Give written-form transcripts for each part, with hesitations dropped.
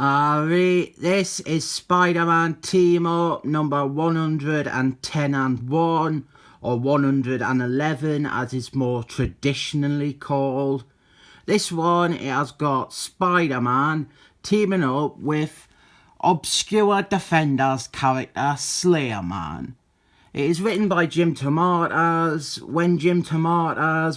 This is Spider-Man Team Up number 110 and 1, or 111 as it's more traditionally called. This one, it has got Spider-Man teaming up with obscure Defenders character Slayer-Man. It is written by Jim DeMatteis.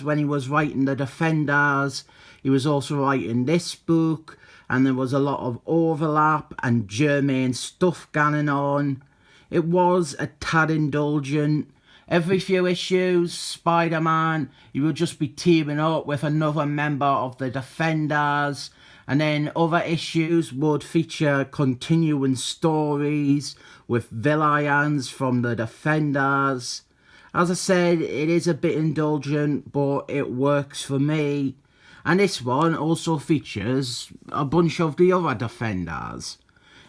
When he was writing the Defenders, he was also writing this book, and there was a lot of overlap and germane stuff going on. It was a tad indulgent. Every few issues, Spider-Man, he would just be teaming up with another member of the Defenders, and then other issues would feature continuing stories with villains from the Defenders. As I said, it is a bit indulgent, but it works for me. And this one also features a bunch of the other Defenders.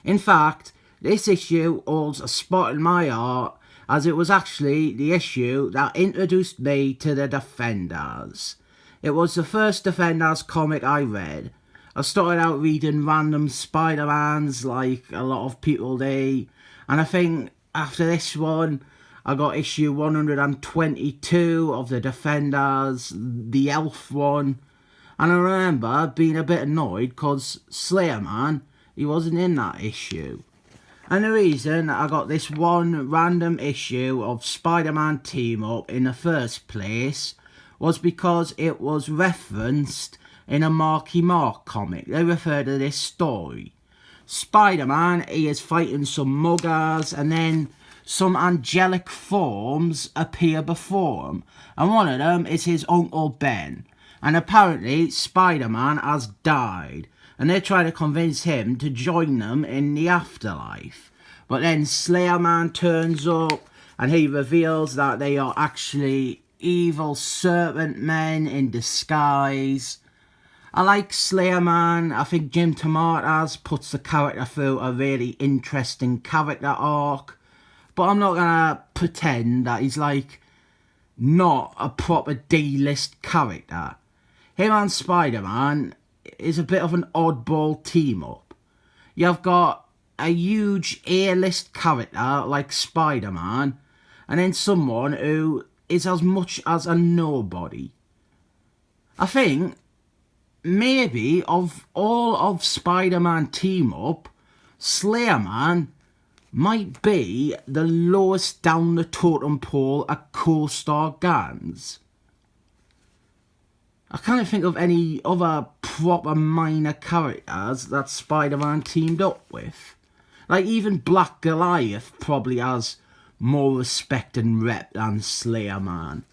In fact, this issue holds a spot in my heart, as it was actually the issue that introduced me to the Defenders. It was the first Defenders comic I read. I started out reading random Spider-Mans like a lot of people do, and I think after this one I got issue 122 of the Defenders, the Elf one, and I remember being a bit annoyed because Slayer-Man, he wasn't in that issue. And the reason I got this one random issue of Spider-Man Team Up in the first place was because it was referenced in a Marky Mark comic. They refer to this story. Spider-Man, he is fighting some muggers, and then some angelic forms appear before him, and one of them is his Uncle Ben. And apparently Spider-Man has died, and they try to convince him to join them in the afterlife. But then Slayer-Man turns up, and he reveals that they are actually evil serpent-men in disguise. I like Slayer-Man. I think Jim DeMatteis puts the character through a really interesting character arc, but I'm not gonna pretend that he's like not a proper D-list character. Him and Spider-Man is a bit of an oddball team-up. You've got a huge A-list character like Spider-Man, and then someone who is as much as a nobody. I think maybe of all of Spider-Man team-up, Slayer-Man might be the lowest down the totem pole at co-star Gans. I can't think of any other proper minor characters that Spider-Man teamed up with. Like even Black Goliath probably has more respect and rep than Slayer-Man.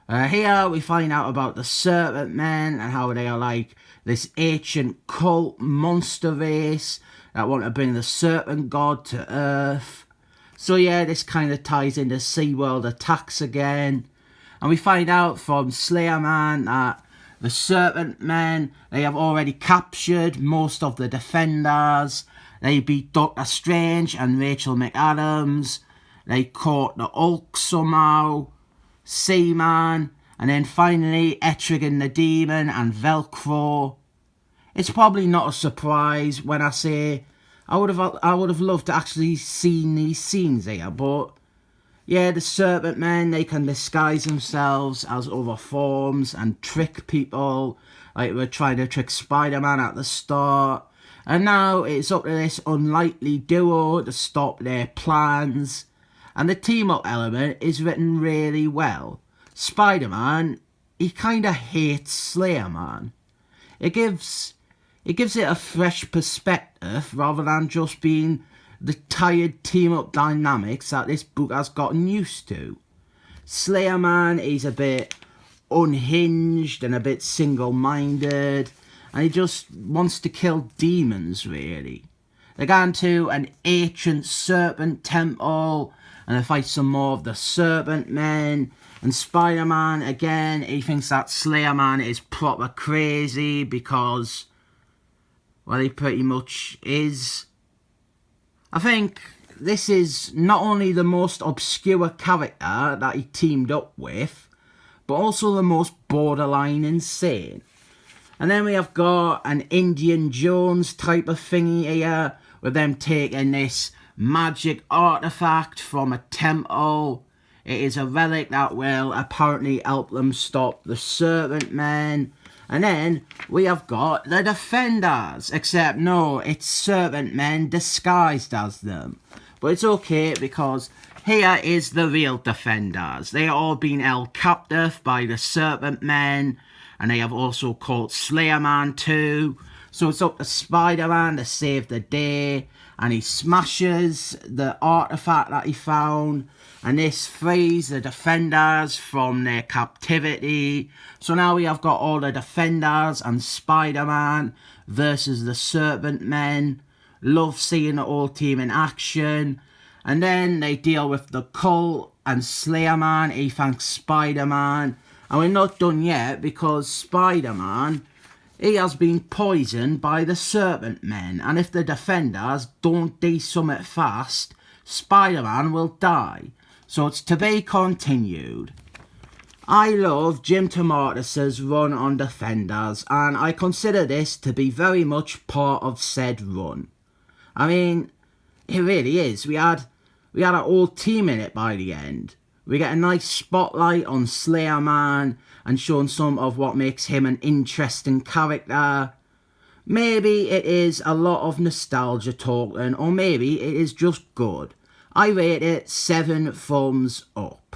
Here we find out about the serpent-men and how they are like this ancient cult monster race that want to bring the serpent god to Earth. So yeah, this kind of ties into SeaWorld attacks again. And we find out from Slayer-Man that the serpent-men, they have already captured most of the Defenders. They beat Doctor Strange and Rachel McAdams. They caught the Hulk somehow, Seaman, and then finally Etrigan the Demon and Velcro. It's probably not a surprise when I say I would have loved to actually seen these scenes here, but yeah, the serpent-men, they can disguise themselves as other forms and trick people, like we're trying to trick Spider-Man at the start. And now it's up to this unlikely duo to stop their plans. And the team-up element is written really well. Spider-Man, he kind of hates Slayer-Man. It gives it a fresh perspective rather than just being the tired team-up dynamics that this book has gotten used to. Slayer-Man, he's a bit unhinged and a bit single-minded, and he just wants to kill demons, really. They're going to an ancient serpent temple, and they fight some more of the serpent-men. And Spider-Man, again, he thinks that Slayer-Man is proper crazy because, well, he pretty much is. I think this is not only the most obscure character that he teamed up with, but also the most borderline insane. And then we have got an Indiana Jones type of thingy here, with them taking this magic artifact from a temple. It is a relic that will apparently help them stop the serpent-men. And then we have got the defenders, except no, it's serpent-men disguised as them. But it's okay, because here is the real defenders. They are all being held captive by the serpent-men, and they have also caught SpiderMan too. So it's up to Spider-Man to save the day, and he smashes the artifact that he found, and this frees the defenders from their captivity. So now we have got all the defenders and Spider-Man versus the serpent-men. Love seeing the whole team in action. And then they deal with the cult and Slayer-Man. He thanks Spider-Man. And we're not done yet, because Spider-Man, he has been poisoned by the serpent-men. And if the defenders don't do something fast, Spider-Man will die. So it's to be continued. I love Jim DeMatteis' run on defenders, and I consider this to be very much part of said run. I mean, it really is. We had a whole team in it by the end. We get a nice spotlight on Slayer-Man and showing some of what makes him an interesting character. Maybe it is a lot of nostalgia talking, or maybe it is just good. I rate it 7 thumbs up.